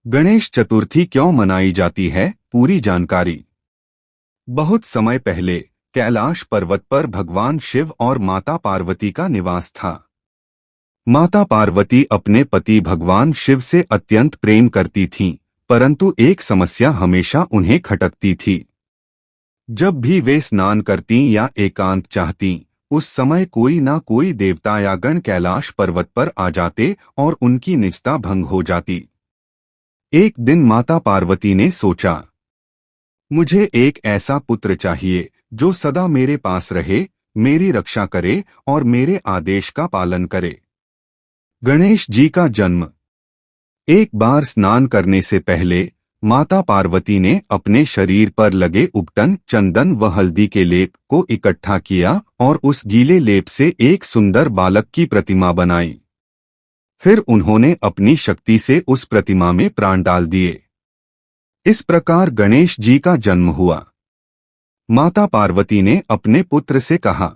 गणेश चतुर्थी क्यों मनाई जाती है, पूरी जानकारी। बहुत समय पहले कैलाश पर्वत पर भगवान शिव और माता पार्वती का निवास था। माता पार्वती अपने पति भगवान शिव से अत्यंत प्रेम करती थीं, परंतु एक समस्या हमेशा उन्हें खटकती थी। जब भी वे स्नान करतीं या एकांत चाहतीं, उस समय कोई ना कोई देवता या गण कैलाश पर्वत पर आ जाते और उनकी निजता भंग हो जाती। एक दिन माता पार्वती ने सोचा, मुझे एक ऐसा पुत्र चाहिए जो सदा मेरे पास रहे, मेरी रक्षा करे और मेरे आदेश का पालन करे। गणेश जी का जन्म। एक बार स्नान करने से पहले माता पार्वती ने अपने शरीर पर लगे उपटन, चंदन व हल्दी के लेप को इकट्ठा किया और उस गीले लेप से एक सुंदर बालक की प्रतिमा बनाई। फिर उन्होंने अपनी शक्ति से उस प्रतिमा में प्राण डाल दिए। इस प्रकार गणेश जी का जन्म हुआ। माता पार्वती ने अपने पुत्र से कहा,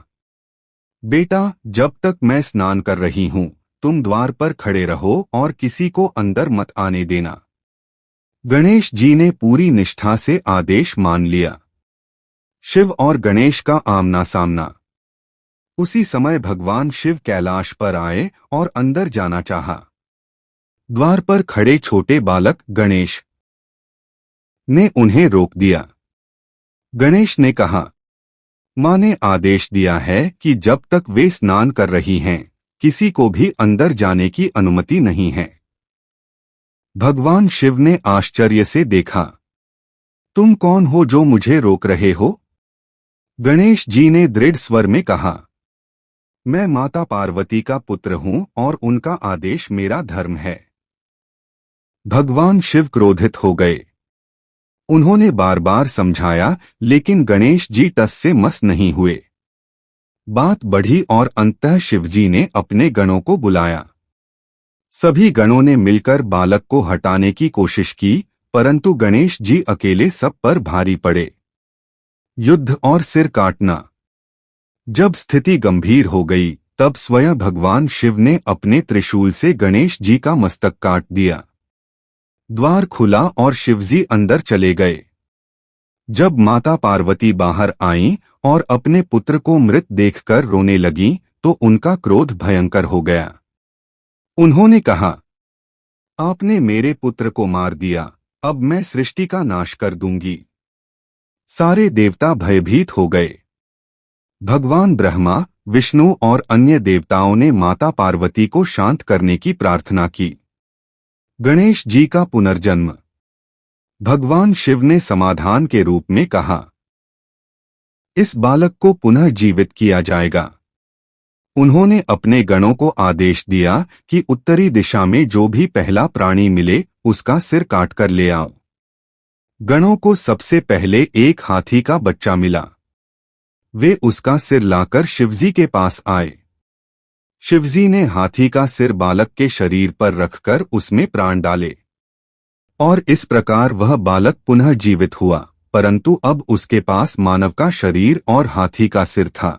बेटा, जब तक मैं स्नान कर रही हूँ, तुम द्वार पर खड़े रहो और किसी को अंदर मत आने देना। गणेश जी ने पूरी निष्ठा से आदेश मान लिया। शिव और गणेश का आमना सामना। उसी समय भगवान शिव कैलाश पर आए और अंदर जाना चाहा। द्वार पर खड़े छोटे बालक गणेश ने उन्हें रोक दिया। गणेश ने कहा, मां ने आदेश दिया है कि जब तक वे स्नान कर रही हैं, किसी को भी अंदर जाने की अनुमति नहीं है। भगवान शिव ने आश्चर्य से देखा, तुम कौन हो जो मुझे रोक रहे हो? गणेश जी ने दृढ़ स्वर में कहा, मैं माता पार्वती का पुत्र हूं और उनका आदेश मेरा धर्म है। भगवान शिव क्रोधित हो गए। उन्होंने बार बार समझाया, लेकिन गणेश जी टस से मस नहीं हुए। बात बढ़ी और अंततः शिवजी ने अपने गणों को बुलाया। सभी गणों ने मिलकर बालक को हटाने की कोशिश की, परंतु गणेश जी अकेले सब पर भारी पड़े। युद्ध और सिर काटना। जब स्थिति गंभीर हो गई, तब स्वयं भगवान शिव ने अपने त्रिशूल से गणेश जी का मस्तक काट दिया। द्वार खुला और शिवजी अंदर चले गए। जब माता पार्वती बाहर आईं और अपने पुत्र को मृत देखकर रोने लगीं, तो उनका क्रोध भयंकर हो गया। उन्होंने कहा, आपने मेरे पुत्र को मार दिया, अब मैं सृष्टि का नाश कर दूंगी। सारे देवता भयभीत हो गए। भगवान ब्रह्मा, विष्णु और अन्य देवताओं ने माता पार्वती को शांत करने की प्रार्थना की। गणेश जी का पुनर्जन्म। भगवान शिव ने समाधान के रूप में कहा, इस बालक को पुनः जीवित किया जाएगा। उन्होंने अपने गणों को आदेश दिया कि उत्तरी दिशा में जो भी पहला प्राणी मिले, उसका सिर काटकर ले आओ। गणों को सबसे पहले एक हाथी का बच्चा मिला। वे उसका सिर लाकर शिवजी के पास आए। शिवजी ने हाथी का सिर बालक के शरीर पर रखकर उसमें प्राण डाले और इस प्रकार वह बालक पुनः जीवित हुआ, परंतु अब उसके पास मानव का शरीर और हाथी का सिर था।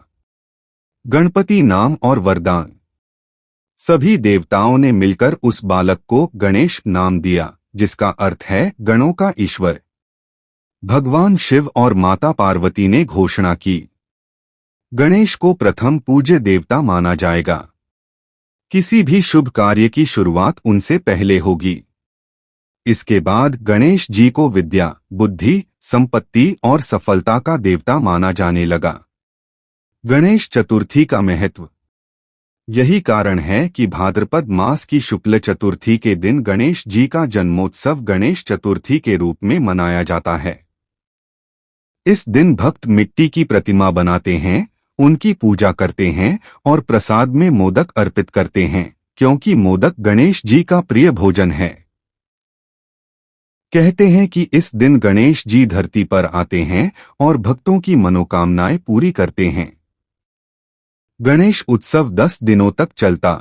गणपति नाम और वरदान। सभी देवताओं ने मिलकर उस बालक को गणेश नाम दिया, जिसका अर्थ है गणों का ईश्वर। भगवान शिव और माता पार्वती ने घोषणा की, गणेश को प्रथम पूज्य देवता माना जाएगा। किसी भी शुभ कार्य की शुरुआत उनसे पहले होगी। इसके बाद गणेश जी को विद्या, बुद्धि, संपत्ति और सफलता का देवता माना जाने लगा। गणेश चतुर्थी का महत्व। यही कारण है कि भाद्रपद मास की शुक्ल चतुर्थी के दिन गणेश जी का जन्मोत्सव गणेश चतुर्थी के रूप में मनाया जाता है। इस दिन भक्त मिट्टी की प्रतिमा बनाते हैं, उनकी पूजा करते हैं और प्रसाद में मोदक अर्पित करते हैं, क्योंकि मोदक गणेश जी का प्रिय भोजन है। कहते हैं कि इस दिन गणेश जी धरती पर आते हैं और भक्तों की मनोकामनाएं पूरी करते हैं। गणेश उत्सव 10 दिनों तक चलता।